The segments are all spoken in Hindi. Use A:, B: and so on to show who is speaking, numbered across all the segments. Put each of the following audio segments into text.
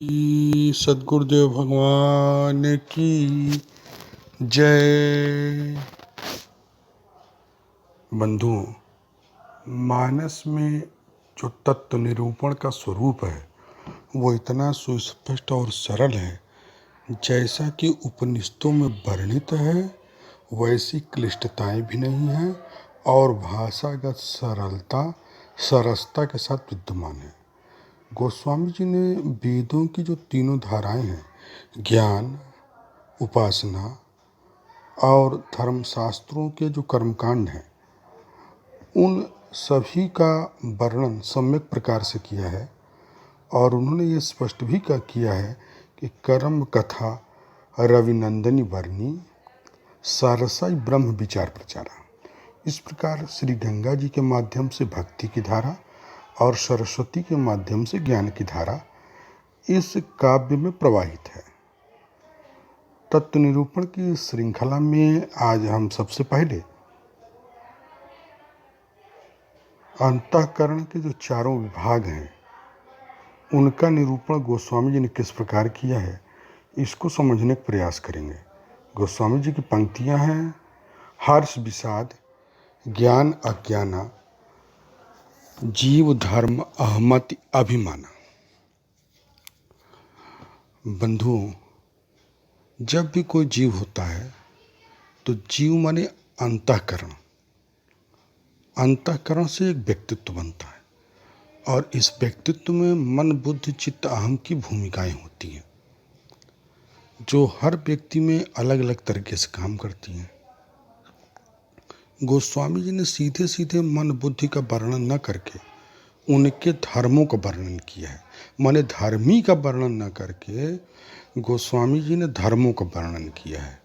A: सद्गुरुदेव भगवान की जय। बंधुओं, मानस में जो तत्व निरूपण का स्वरूप है वो इतना सुस्पष्ट और सरल है, जैसा कि उपनिषदों में वर्णित है वैसी क्लिष्टताएं भी नहीं है और भाषागत सरसता के साथ विद्यमान है। गोस्वामी जी ने वेदों की जो तीनों धाराएं हैं, ज्ञान, उपासना और धर्मशास्त्रों के जो कर्मकांड हैं, उन सभी का वर्णन सम्यक प्रकार से किया है और उन्होंने ये स्पष्ट भी किया है कि कर्म कथा रविनंदनी वर्णी सारसाई ब्रह्म विचार प्रचारा। इस प्रकार श्री गंगा जी के माध्यम से भक्ति की धारा और सरस्वती के माध्यम से ज्ञान की धारा इस काव्य में प्रवाहित है। तत्व निरूपण की श्रृंखला में आज हम सबसे पहले अंतःकरण के जो चारों विभाग हैं उनका निरूपण गोस्वामी जी ने किस प्रकार किया है इसको समझने का प्रयास करेंगे। गोस्वामी जी की पंक्तियां हैं: हर्ष विषाद, ज्ञान अज्ञाना, जीव धर्म अहमति अभिमाना। बंधुओं, जब भी कोई जीव होता है तो जीव माने अंतःकरण, अंतःकरण से एक व्यक्तित्व बनता है और इस व्यक्तित्व में मन बुद्धि चित्त अहम की भूमिकाएं होती हैं जो हर व्यक्ति में अलग अलग तरीके से काम करती हैं। गोस्वामी जी ने सीधे सीधे मन बुद्धि का वर्णन न करके उनके धर्मों का वर्णन किया है। माने धर्मी का वर्णन न करके गोस्वामी जी ने धर्मों का वर्णन किया है।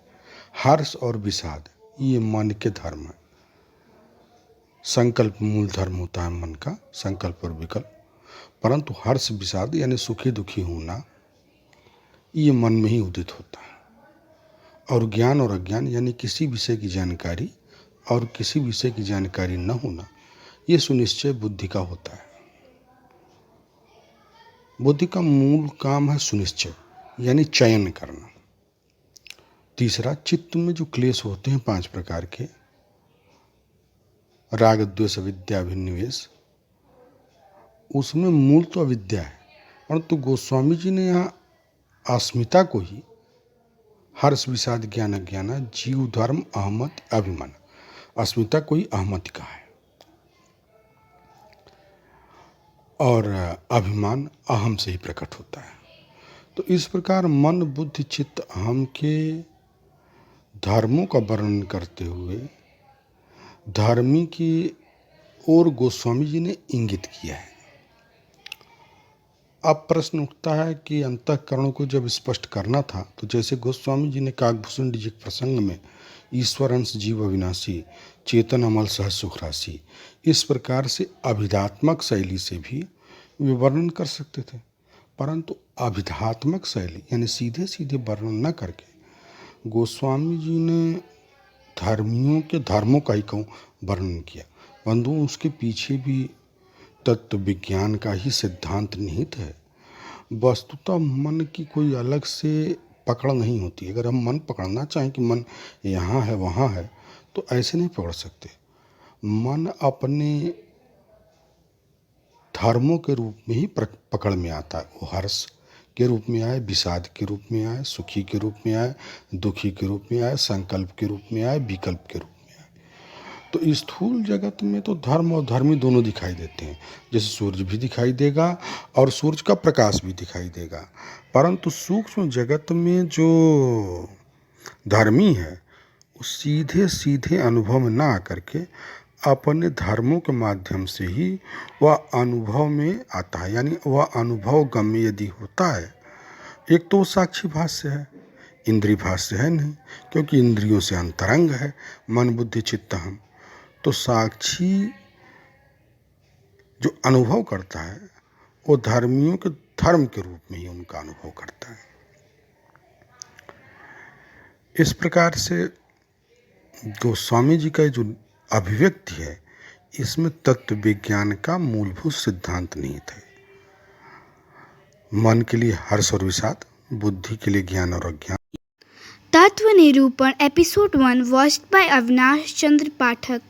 A: हर्ष और विषाद ये मन के धर्म है। संकल्प मूल धर्म होता है मन का, संकल्प और विकल्प, परंतु हर्ष विषाद यानी सुखी दुखी होना ये मन में ही उदित होता है। और ज्ञान और अज्ञान यानी किसी विषय की जानकारी और किसी विषय की जानकारी न होना ये सुनिश्चय बुद्धि का होता है। बुद्धि का मूल काम है सुनिश्चय यानी चयन करना। तीसरा, चित्त में जो क्लेश होते हैं 5 प्रकार के, राग द्वेष अविद्या अभिनिवेश, उसमें मूल तो अविद्या है, परंतु गोस्वामी जी ने यहाँ अस्मिता को ही हर्ष विषाद ज्ञान अज्ञाना जीव धर्म अहमति अभिमान, अस्मिता को ही अहमति कहा है और अभिमान अहम से ही प्रकट होता है। तो इस प्रकार मन बुद्धि चित्त अहम के धर्मों का वर्णन करते हुए धर्मी की ओर गोस्वामी जी ने इंगित किया है। अब प्रश्न उठता है कि अंतःकरण को जब स्पष्ट करना था तो जैसे गोस्वामी जी ने काकभूषण जी के प्रसंग में ईश्वर अंश जीव अविनाशी चेतन अमल सह सुख राशि इस प्रकार से अभिधात्मक शैली से भी विवरण कर सकते थे, परंतु अभिधात्मक शैली यानी सीधे सीधे वर्णन न करके गोस्वामी जी ने धर्मियों के धर्मों का ही वर्णन किया। बंधुओं, उसके पीछे भी तत्व विज्ञान का ही सिद्धांत निहित है। वस्तुतः मन की कोई अलग से पकड़ नहीं होती। अगर हम मन पकड़ना चाहें कि मन यहाँ है वहाँ है तो ऐसे नहीं पकड़ सकते। मन अपने धर्मों के रूप में ही पकड़ में आता है। वो हर्ष के रूप में आए, विषाद के रूप में आए, सुखी के रूप में आए, दुखी के रूप में आए, संकल्प के रूप में आए, विकल्प के रूप में आए। तो इस स्थूल जगत में तो धर्म और धर्मी दोनों दिखाई देते हैं, जैसे सूर्य भी दिखाई देगा और सूर्य का प्रकाश भी दिखाई देगा, परंतु सूक्ष्म जगत में जो धर्मी है वो सीधे सीधे अनुभव में ना आकर के अपने धर्मों के माध्यम से ही वह अनुभव में आता है। यानी वह अनुभव गम्य यदि होता है, एक तो वो साक्षी भाष्य है, इंद्रिय भाष्य है नहीं, क्योंकि इंद्रियों से अंतरंग है मन बुद्धि चित्त हम। तो साक्षी जो अनुभव करता है वो धर्मियों के धर्म के रूप में ही उनका अनुभव करता है। इस प्रकार से गोस्वामी जी का जो अभिव्यक्ति है इसमें तत्व विज्ञान का मूलभूत सिद्धांत निहित है। मन के लिए हर्ष और विषाद, बुद्धि के लिए ज्ञान और अज्ञान।
B: तत्व निरूपण एपिसोड 1 वॉच्ड बाय अविनाश चंद्र पाठक।